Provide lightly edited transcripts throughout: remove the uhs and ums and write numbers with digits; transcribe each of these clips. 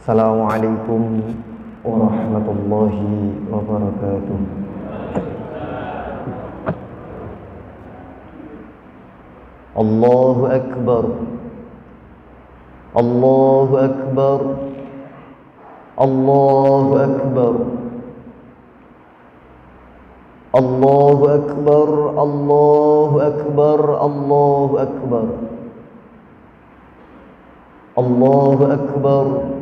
Assalamualaikum warahmatullahi wabarakatuh. Allahu Akbar, Allahu Akbar, Allahu Akbar, Allahu Akbar, Allahu Akbar, Allahu Akbar, Allahu Akbar,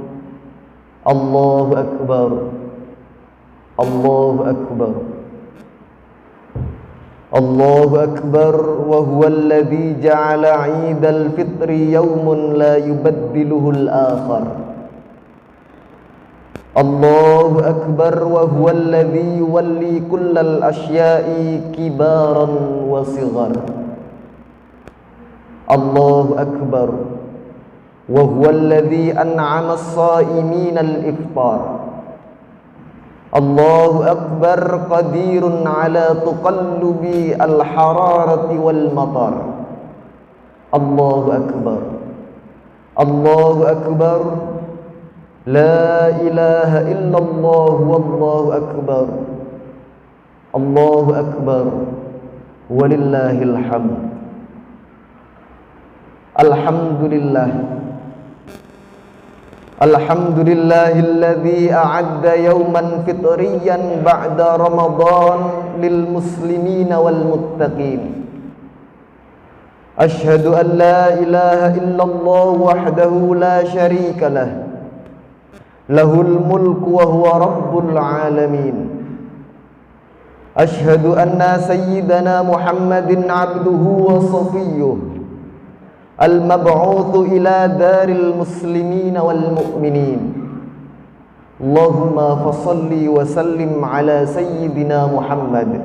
Allahu Akbar, Allahu Akbar, Allahu Akbar. Wa huwa alladhi ja'ala 'idal fitri yawmun la yubaddiluhu al-akhar. Allahu Akbar. Wa huwa alladhi yuwalli kullal asya'i kibaran wa sighar. Allahu Akbar. Wa huwa alladhi an'ama as-sa'imina al-iftar. Allahu Akbar. Qadirun ala tuqallubi al-hararati wal matar. Allahu Akbar. Allahu Akbar. La ilaha illallah wallahu akbar. Allahu Akbar. Walillahil hamd. Alhamdulillah. Alhamdulillahilladzi a'adda yawman fitriyan ba'da Ramadan lil muslimina wal muttaqin. Ashhadu an la ilaha illallah wahdahu la syarika lah. Lahul mulku wa huwa rabbul alamin. Ashhadu anna sayyidana Muhammadin abduhu wa safiyyuh. Al-mab'uthu ila daril muslimina wal mu'minin. Allahumma fasalli wa sallim ala sayyidina Muhammad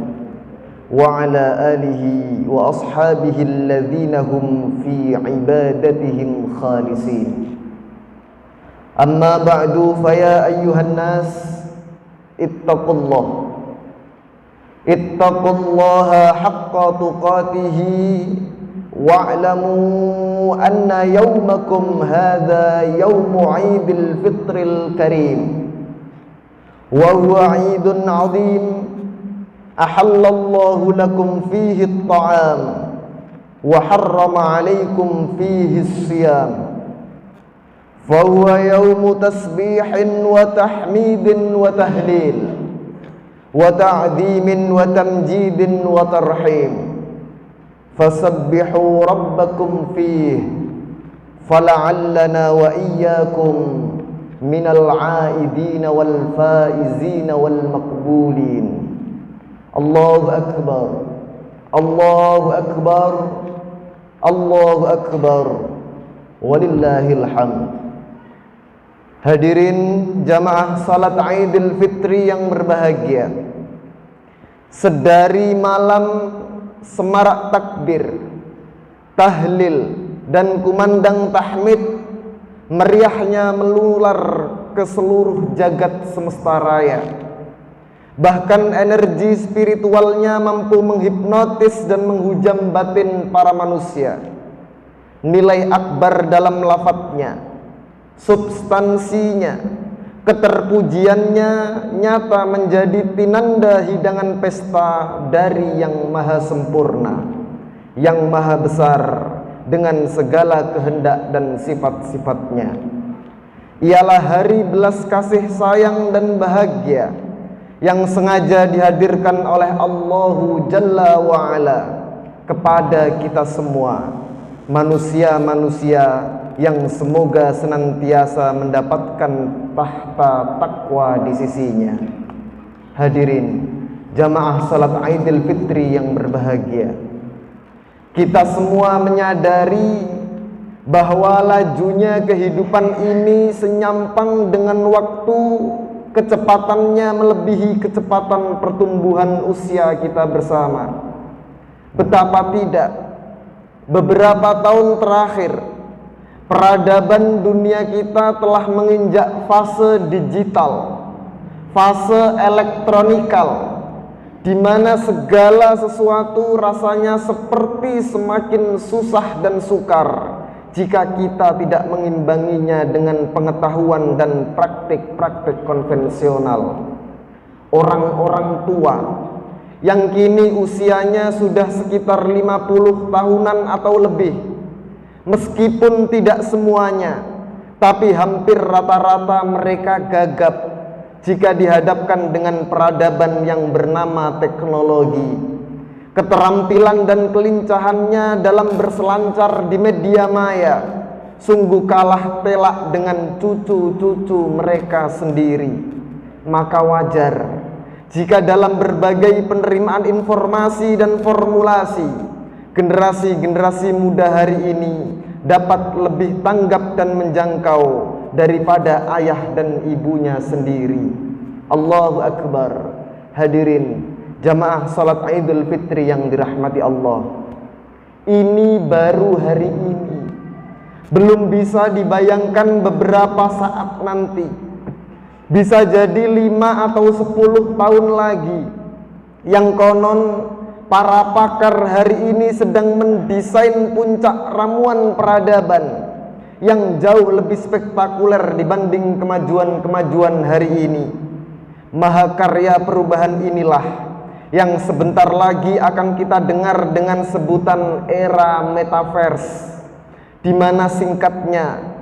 wa ala alihi wa ashabihi alladhina hum fi ibadatihim khalisin. Amma ba'du, faya ayyuhan nas ittaqullah. Ittaqullaha haqqa tuqatihi wa'lamu anna yawmakum hadha yawmu 'idil fitril karim wa huwa 'idun 'azim ahallallahu lakum fihi at-ta'am wa harrama 'alaykum fihi as-siyam fa huwa yawmu tasbihin wa tahmidin wa tahlil wa ta'dhimin wa tamjidin wa tarhim. Fasabbihu rabbakum fihi fala'allana wa iyyakum minal 'aidina wal faizina wal maqbulin. Allahu Akbar, Allahu Akbar, Allahu Akbar, walillahil hamd. Hadirin jamaah salat Idul Fitri yang berbahagia, sedari malam semarak takbir, tahlil, dan kumandang tahmid meriahnya menular ke seluruh jagat semesta raya. Bahkan energi spiritualnya mampu menghipnotis dan menghujam batin para manusia. Nilai akbar dalam lafadznya, substansinya, keterpujiannya nyata menjadi tinanda hidangan pesta dari yang maha sempurna, yang maha besar dengan segala kehendak dan sifat-sifatnya. Ialah hari belas kasih sayang dan bahagia yang sengaja dihadirkan oleh Allahu Jalla wa'ala kepada kita semua, manusia-manusia yang semoga senantiasa mendapatkan tahta takwa di sisinya. Hadirin jamaah salat Idul Fitri yang berbahagia, kita semua menyadari bahwa lajunya kehidupan ini senyampang dengan waktu, kecepatannya melebihi kecepatan pertumbuhan usia kita bersama. Betapa tidak, beberapa tahun terakhir peradaban dunia kita telah menginjak fase digital, fase elektronikal, di mana segala sesuatu rasanya seperti semakin susah dan sukar jika kita tidak mengimbanginya dengan pengetahuan dan praktik-praktik konvensional. Orang-orang tua yang kini usianya sudah sekitar 50 tahunan atau lebih, meskipun tidak semuanya, tapi hampir rata-rata mereka gagap jika dihadapkan dengan peradaban yang bernama teknologi. Keterampilan dan kelincahannya dalam berselancar di media maya sungguh kalah telak dengan cucu-cucu mereka sendiri. Maka wajar jika dalam berbagai penerimaan informasi dan formulasi, generasi-generasi muda hari ini dapat lebih tanggap dan menjangkau daripada ayah dan ibunya sendiri. Allahu Akbar. Hadirin jamaah salat Idul Fitri yang dirahmati Allah, ini baru hari ini, belum bisa dibayangkan beberapa saat nanti. Bisa jadi 5 atau 10 tahun lagi, yang konon para pakar hari ini sedang mendesain puncak ramuan peradaban yang jauh lebih spektakuler dibanding kemajuan-kemajuan hari ini. Mahakarya perubahan inilah yang sebentar lagi akan kita dengar dengan sebutan era metaverse, di mana singkatnya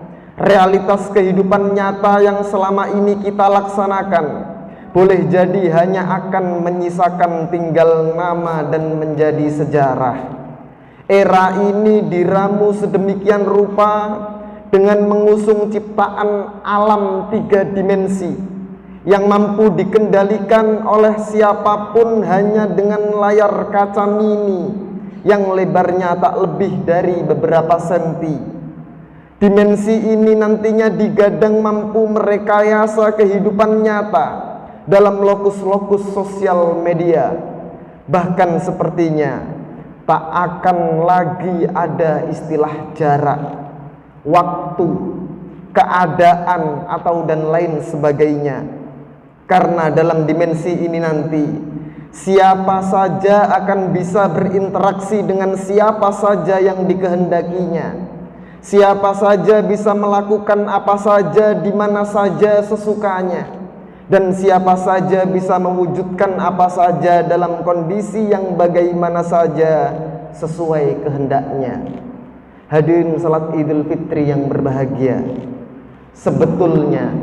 realitas kehidupan nyata yang selama ini kita laksanakan boleh jadi hanya akan menyisakan tinggal nama dan menjadi sejarah. Era ini diramu sedemikian rupa dengan mengusung ciptaan alam 3 dimensi yang mampu dikendalikan oleh siapapun hanya dengan layar kaca mini yang lebarnya tak lebih dari beberapa senti. Dimensi ini nantinya digadang mampu merekayasa kehidupan nyata dalam lokus-lokus sosial media. Bahkan sepertinya tak akan lagi ada istilah jarak, waktu, keadaan, atau dan lain sebagainya. Karena dalam dimensi ini nanti siapa saja akan bisa berinteraksi dengan siapa saja yang dikehendakinya. Siapa saja bisa melakukan apa saja di mana saja sesukanya, dan siapa saja bisa mewujudkan apa saja dalam kondisi yang bagaimana saja sesuai kehendaknya. Hadirin salat Idul Fitri yang berbahagia, sebetulnya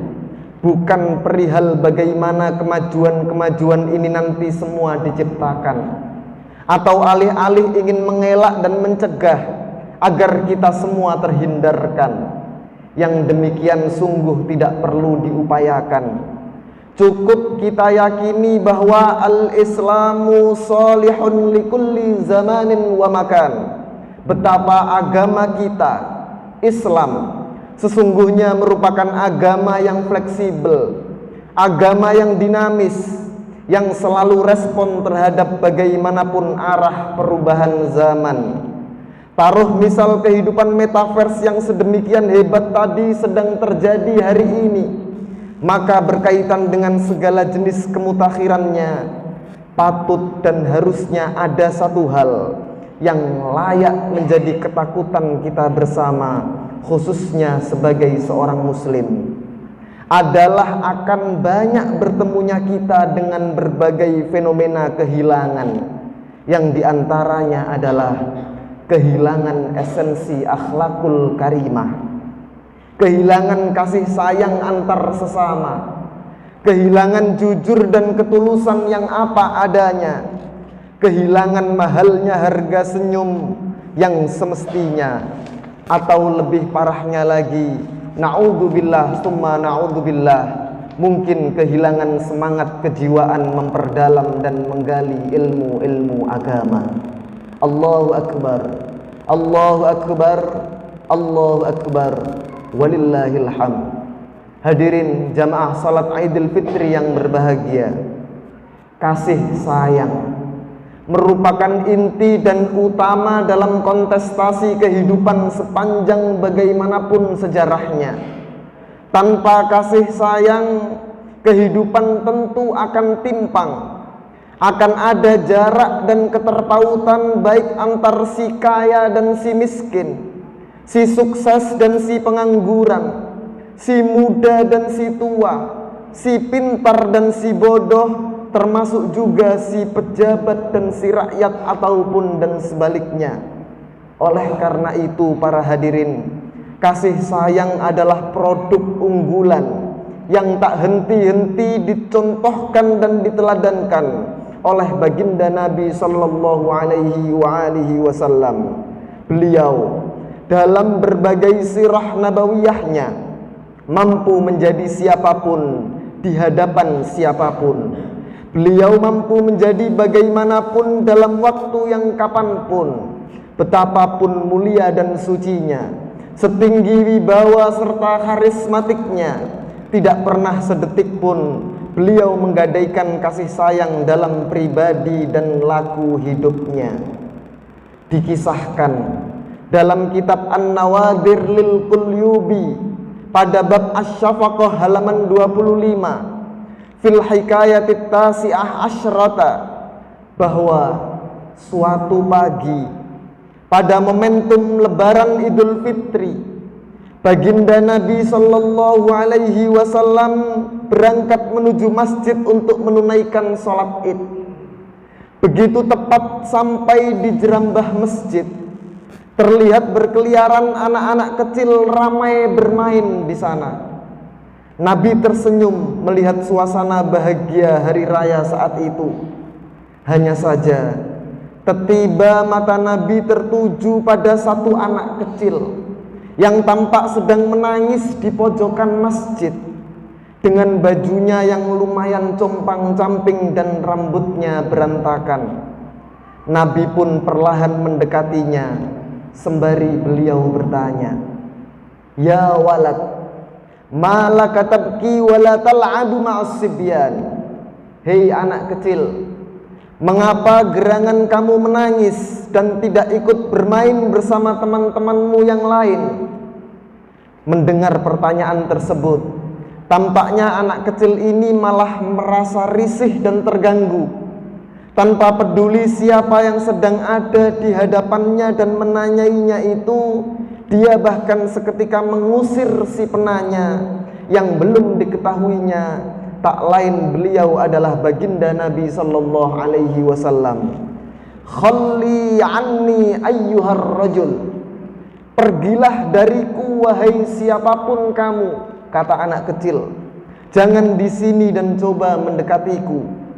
bukan perihal bagaimana kemajuan-kemajuan ini nanti semua diciptakan, atau alih-alih ingin mengelak dan mencegah agar kita semua terhindarkan. Yang demikian sungguh tidak perlu diupayakan. Cukup kita yakini bahwa al-Islamu salihun likulli zamanin wa makan. Betapa agama kita, Islam, sesungguhnya merupakan agama yang fleksibel, agama yang dinamis, yang selalu respon terhadap bagaimanapun arah perubahan zaman. Taruh misal kehidupan metaverse yang sedemikian hebat tadi sedang terjadi hari ini, maka berkaitan dengan segala jenis kemutakhirannya, patut dan harusnya ada satu hal yang layak menjadi ketakutan kita bersama, khususnya sebagai seorang muslim, adalah akan banyak bertemunya kita dengan berbagai fenomena kehilangan, yang diantaranya adalah kehilangan esensi akhlakul karimah, kehilangan kasih sayang antar sesama, kehilangan jujur dan ketulusan yang apa adanya, kehilangan mahalnya harga senyum yang semestinya, atau lebih parahnya lagi, na'udzubillah summa na'udzubillah, mungkin kehilangan semangat kejiwaan memperdalam dan menggali ilmu-ilmu agama. Allahu Akbar, Allahu Akbar, Allahu Akbar, walillahil hamd. Hadirin jamaah salat Idul Fitri yang berbahagia, kasih sayang merupakan inti dan utama dalam kontestasi kehidupan sepanjang bagaimanapun sejarahnya. Tanpa kasih sayang, kehidupan tentu akan timpang, akan ada jarak dan keterpautan baik antar si kaya dan si miskin, si sukses dan si pengangguran, si muda dan si tua, si pintar dan si bodoh, termasuk juga si pejabat dan si rakyat ataupun dan sebaliknya. Oleh karena itu para hadirin, kasih sayang adalah produk unggulan yang tak henti-henti dicontohkan dan diteladankan oleh baginda Nabi sallallahu alaihi wasallam. Beliau dalam berbagai sirah nabawiyahnya mampu menjadi siapapun di hadapan siapapun. Beliau mampu menjadi bagaimanapun dalam waktu yang kapanpun, betapapun mulia dan sucinya, setinggi wibawa serta karismatiknya, tidak pernah sedetik pun beliau menggadaikan kasih sayang dalam pribadi dan laku hidupnya. Dikisahkan dalam kitab An-Nawadir lil Qulyubi pada bab Asy-Syafaqah halaman 25 fil hikayatit tasi'ah asyrata, bahwa suatu pagi pada momentum lebaran Idul Fitri, baginda Nabi sallallahu alaihi wasallam berangkat menuju masjid untuk menunaikan sholat Id. Begitu tepat sampai di jerambah masjid, terlihat berkeliaran anak-anak kecil ramai bermain di sana. Nabi tersenyum melihat suasana bahagia hari raya saat itu. Hanya saja, tiba-tiba mata Nabi tertuju pada satu anak kecil yang tampak sedang menangis di pojokan masjid dengan bajunya yang lumayan compang-camping dan rambutnya berantakan. Nabi pun perlahan mendekatinya sembari beliau bertanya, "Ya walad, ma laka tabki wa la tal'abu ma'as sibyan?" Hei anak kecil, mengapa gerangan kamu menangis dan tidak ikut bermain bersama teman-temanmu yang lain? Mendengar pertanyaan tersebut, tampaknya anak kecil ini malah merasa risih dan terganggu. Tanpa peduli siapa yang sedang ada di hadapannya dan menanyainya itu, dia bahkan seketika mengusir si penanya yang belum diketahuinya tak lain beliau adalah baginda Nabi sallallahu alaihi wasallam. "Khalli anni ayyuhar rajul." Pergilah dariku wahai siapapun kamu, kata anak kecil. Jangan di sini dan coba mendekatiku.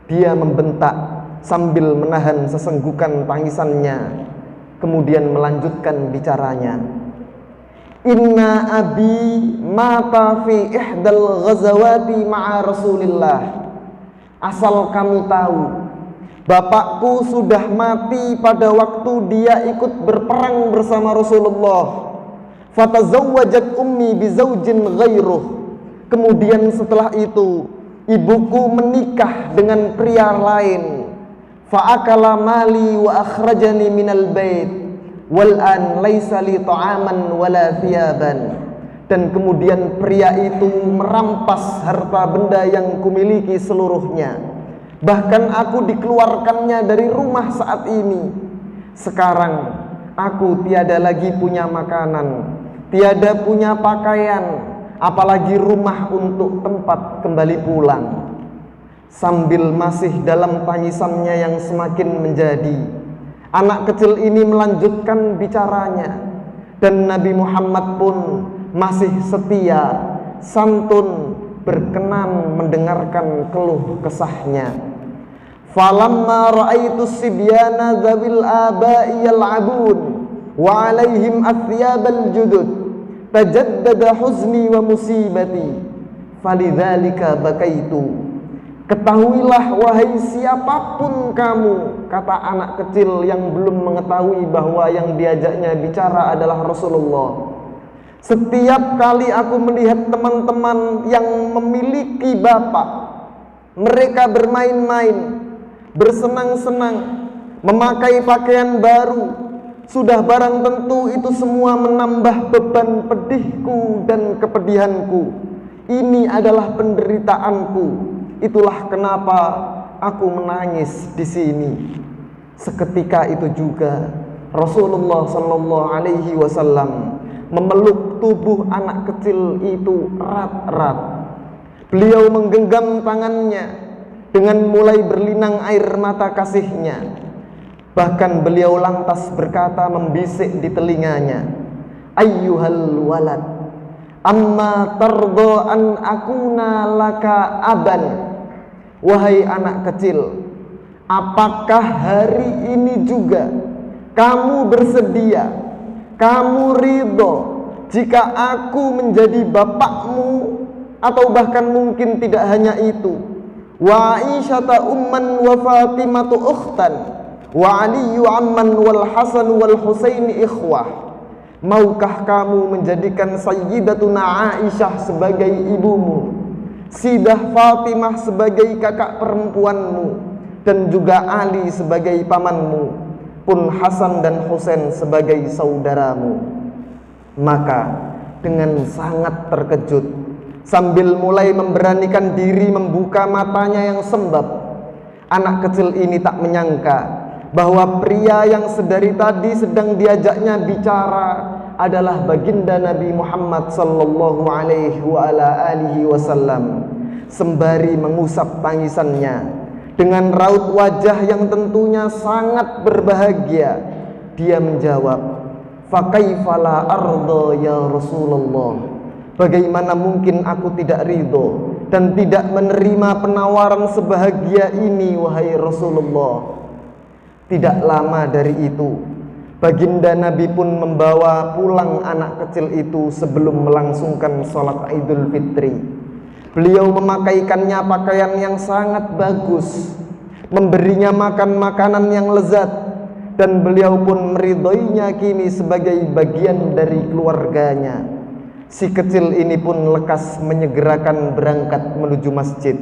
Dia membentak sambil menahan sesenggukan tangisannya. Kemudian melanjutkan bicaranya. "Inna abi mata fi ihdal ghazawati ma'a Rasulillah." Asal kamu tahu, bapakku sudah mati pada waktu dia ikut berperang bersama Rasulullah. Fatazawwajat ummi bizaujin ghairuh. Kemudian setelah itu, ibuku menikah dengan pria lain. Fa'akala mali wa akhrajani minal bait wal an laisa li ta'aman wala thiyaban. Dan kemudian pria itu merampas harta benda yang kumiliki seluruhnya. Bahkan aku dikeluarkannya dari rumah saat ini. Sekarang aku tiada lagi punya makanan, tiada punya pakaian, apalagi rumah untuk tempat kembali pulang. Sambil masih dalam tangisannya yang semakin menjadi, anak kecil ini melanjutkan bicaranya. Dan Nabi Muhammad pun masih setia, santun, berkenan mendengarkan keluh kesahnya. "Falamma ra'aitu sibyana dzawil aba'i yal'abun wa 'alaihim athyabal judud tajaddada huzni wa musibati falidzalika bakaitu." Ketahuilah wahai siapapun kamu, kata anak kecil yang belum mengetahui bahwa yang diajaknya bicara adalah Rasulullah. "Setiap kali aku melihat teman-teman yang memiliki bapak, mereka bermain-main, bersenang-senang, memakai pakaian baru, sudah barang tentu itu semua menambah beban pedihku dan kepedihanku. Ini adalah penderitaanku. Itulah kenapa aku menangis di sini." Seketika itu juga Rasulullah sallallahu alaihi wasallam memeluk tubuh anak kecil itu erat-erat. Beliau menggenggam tangannya dengan mulai berlinang air mata kasihnya. Bahkan beliau lantas berkata membisik di telinganya, "Ayyuhal walad, amma tardo an akuna laka aban." Wahai anak kecil, apakah hari ini juga kamu bersedia, kamu ridho jika aku menjadi bapakmu, atau bahkan mungkin tidak hanya itu, wa Aisyata umman wa Fatimatu ukhtan wa Aliyu amman wal Hasan wal Husaini ikhwah. Maukah kamu menjadikan Sayyidatuna Aisyah sebagai ibumu, Sayyidah Fatimah sebagai kakak perempuanmu, dan juga Ali sebagai pamanmu, pun Hasan dan Husain sebagai saudaramu? Maka dengan sangat terkejut, sambil mulai memberanikan diri membuka matanya yang sembab, anak kecil ini tak menyangka bahwa pria yang sedari tadi sedang diajaknya bicara adalah baginda Nabi Muhammad sallallahu alaihi wasallam. Sembari mengusap tangisannya, dengan raut wajah yang tentunya sangat berbahagia, dia menjawab, "Fakaifa la arda ya Rasulullah?" Bagaimana mungkin aku tidak ridho dan tidak menerima penawaran sebahagia ini, wahai Rasulullah. Tidak lama dari itu, baginda Nabi pun membawa pulang anak kecil itu sebelum melangsungkan sholat Idul Fitri. Beliau memakaikannya pakaian yang sangat bagus, memberinya makan makanan yang lezat, dan beliau pun meridhoinya kini sebagai bagian dari keluarganya. Si kecil ini pun lekas menyegerakan berangkat menuju masjid.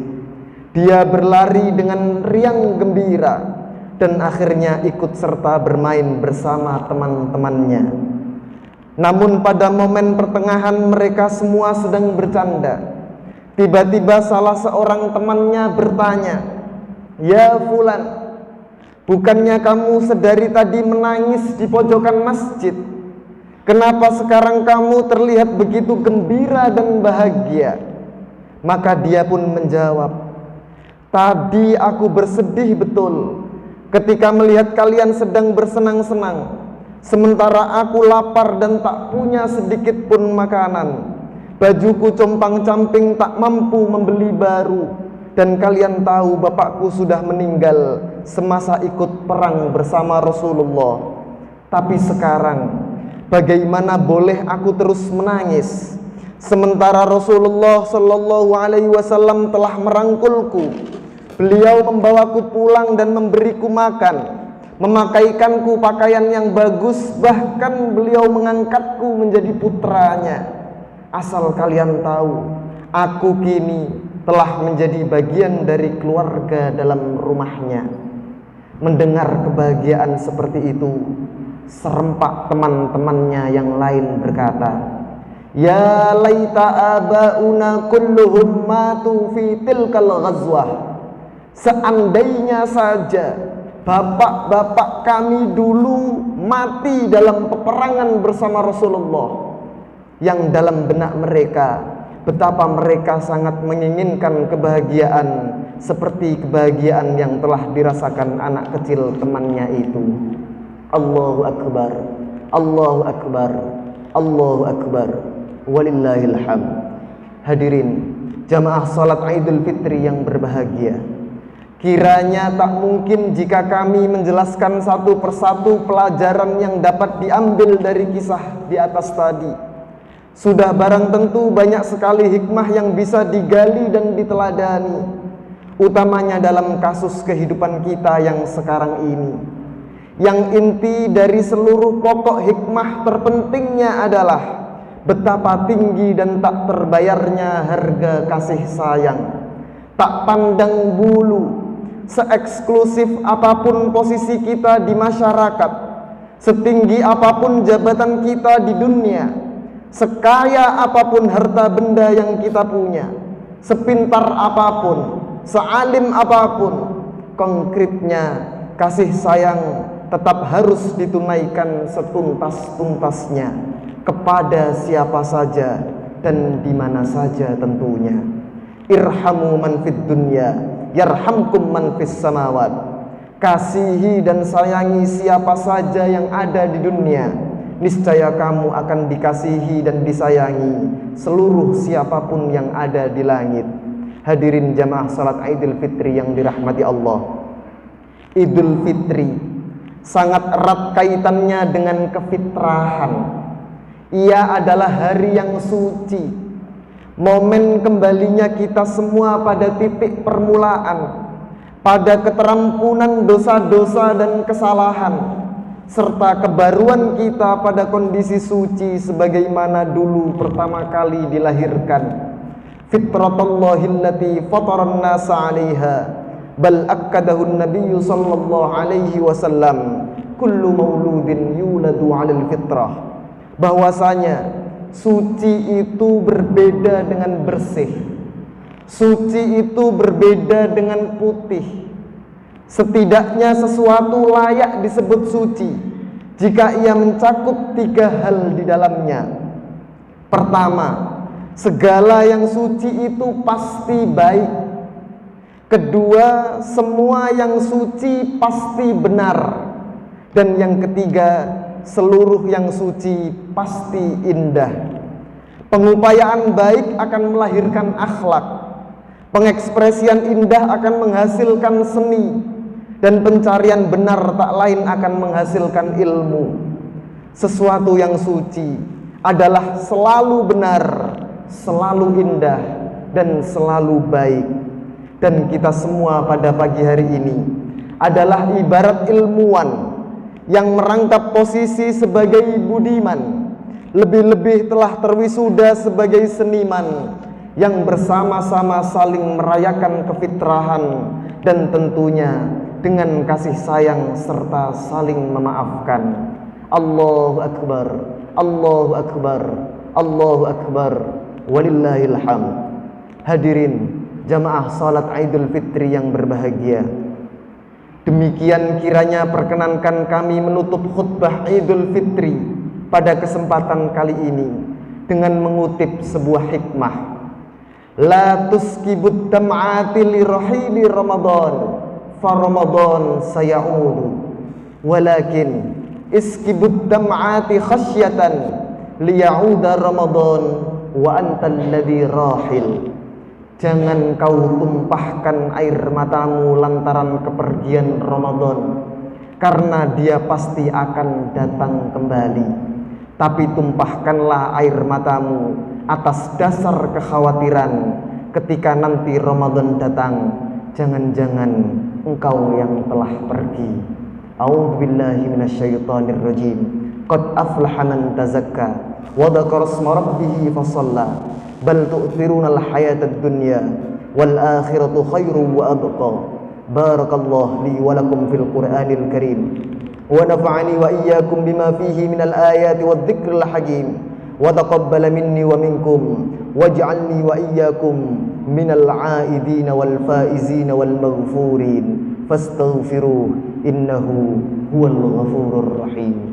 Dia berlari dengan riang gembira dan akhirnya ikut serta bermain bersama teman-temannya. Namun pada momen pertengahan mereka semua sedang bercanda, tiba-tiba salah seorang temannya bertanya, "Ya Fulan, bukannya kamu sedari tadi menangis di pojokan masjid? Kenapa sekarang kamu terlihat begitu gembira dan bahagia?" Maka dia pun menjawab, "Tadi aku bersedih betul ketika melihat kalian sedang bersenang-senang, sementara aku lapar dan tak punya sedikit pun makanan. Bajuku compang-camping tak mampu membeli baru, dan kalian tahu bapakku sudah meninggal semasa ikut perang bersama Rasulullah. Tapi sekarang bagaimana boleh aku terus menangis sementara Rasulullah sallallahu alaihi wasallam telah merangkulku. Beliau membawaku pulang dan memberiku makan, memakaikanku pakaian yang bagus, bahkan beliau mengangkatku menjadi putranya. Asal kalian tahu, aku kini telah menjadi bagian dari keluarga dalam rumahnya." Mendengar kebahagiaan seperti itu, serempak teman-temannya yang lain berkata, "Ya laita abauna kulluhum matu fi tilkal ghazwah." Seandainya saja bapak-bapak kami dulu mati dalam peperangan bersama Rasulullah. Yang dalam benak mereka, betapa mereka sangat menginginkan kebahagiaan seperti kebahagiaan yang telah dirasakan anak kecil temannya itu. Allahu Akbar, Allahu Akbar, Allahu Akbar, walillahil hamd. Hadirin jamaah salat Idul Fitri yang berbahagia, kiranya tak mungkin jika kami menjelaskan satu persatu pelajaran yang dapat diambil dari kisah di atas tadi. Sudah barang tentu banyak sekali hikmah yang bisa digali dan diteladani, utamanya dalam kasus kehidupan kita yang sekarang ini. Yang inti dari seluruh pokok hikmah terpentingnya adalah betapa tinggi dan tak terbayarnya harga kasih sayang. Tak pandang bulu, seeksklusif apapun posisi kita di masyarakat, setinggi apapun jabatan kita di dunia, sekaya apapun harta benda yang kita punya, sepintar apapun, sealim apapun, konkretnya kasih sayang tetap harus ditunaikan setuntas-tuntasnya kepada siapa saja dan di mana saja tentunya. Irhamu man fid dunya yarhamkum man fis samawat. Kasihi dan sayangi siapa saja yang ada di dunia, niscaya kamu akan dikasihi dan disayangi seluruh siapapun yang ada di langit. Hadirin jamaah salat Idul Fitri yang dirahmati Allah. Idul Fitri sangat erat kaitannya dengan kefitrahan. Ia adalah hari yang suci, momen kembalinya kita semua pada titik permulaan, pada keterampunan dosa-dosa dan kesalahan, serta kebaruan kita pada kondisi suci sebagaimana dulu pertama kali dilahirkan. Fitratullahillati fataran nasa 'alaiha bal akkadahun nabiyyu sallallahu alaihi wasallam kullu mauludin yuladu 'alal fitrah. Bahwasanya suci itu berbeda dengan bersih, suci itu berbeda dengan putih. Setidaknya sesuatu layak disebut suci jika ia mencakup 3 hal di dalamnya. Pertama, segala yang suci itu pasti baik. Kedua, semua yang suci pasti benar. Dan yang ketiga, seluruh yang suci pasti indah. Pengupayaan baik akan melahirkan akhlak. Pengekspresian indah akan menghasilkan seni. Dan pencarian benar tak lain akan menghasilkan ilmu. Sesuatu yang suci adalah selalu benar, selalu indah, dan selalu baik. Dan kita semua pada pagi hari ini adalah ibarat ilmuwan yang merangkap posisi sebagai budiman, lebih-lebih telah terwisuda sebagai seniman yang bersama-sama saling merayakan kefitrahan dan tentunya dengan kasih sayang serta saling memaafkan. Allahu Akbar, Allahu Akbar, Allahu Akbar, walillahil hamd. Hadirin jamaah salat Idul Fitri yang berbahagia, demikian kiranya perkenankan kami menutup khutbah Idul Fitri pada kesempatan kali ini dengan mengutip sebuah hikmah. La tuskibud dam'ati li rahili Ramadan fa Ramadan sayaudu, walakin iskibud dam'ati khasyatan liyauda Ramadan wa antal ladzi rahil. Jangan kau tumpahkan air matamu lantaran kepergian Ramadan, karena dia pasti akan datang kembali. Tapi tumpahkanlah air matamu atas dasar kekhawatiran ketika nanti Ramadan datang, jangan-jangan engkau yang telah pergi. A'udzubillahi minasyaitonir rajim. Qad aflaha man tazakka wa dzakara isma rabbih fasalla. Bal tu'thiruna al-hayatad dunya wal akhiratu khairun wa abqa. Barakallahu li wa lakum fil Qur'anil Karim wa nafa'ani wa iyyakum bima fihi minal ayati wadh-dhikril hakim wa taqabbala minni wa minkum waj'alni wa iyyakum minal 'aidin wal faizin wal maghfurin fastaghfiruh innahu huwal ghafurur rahim.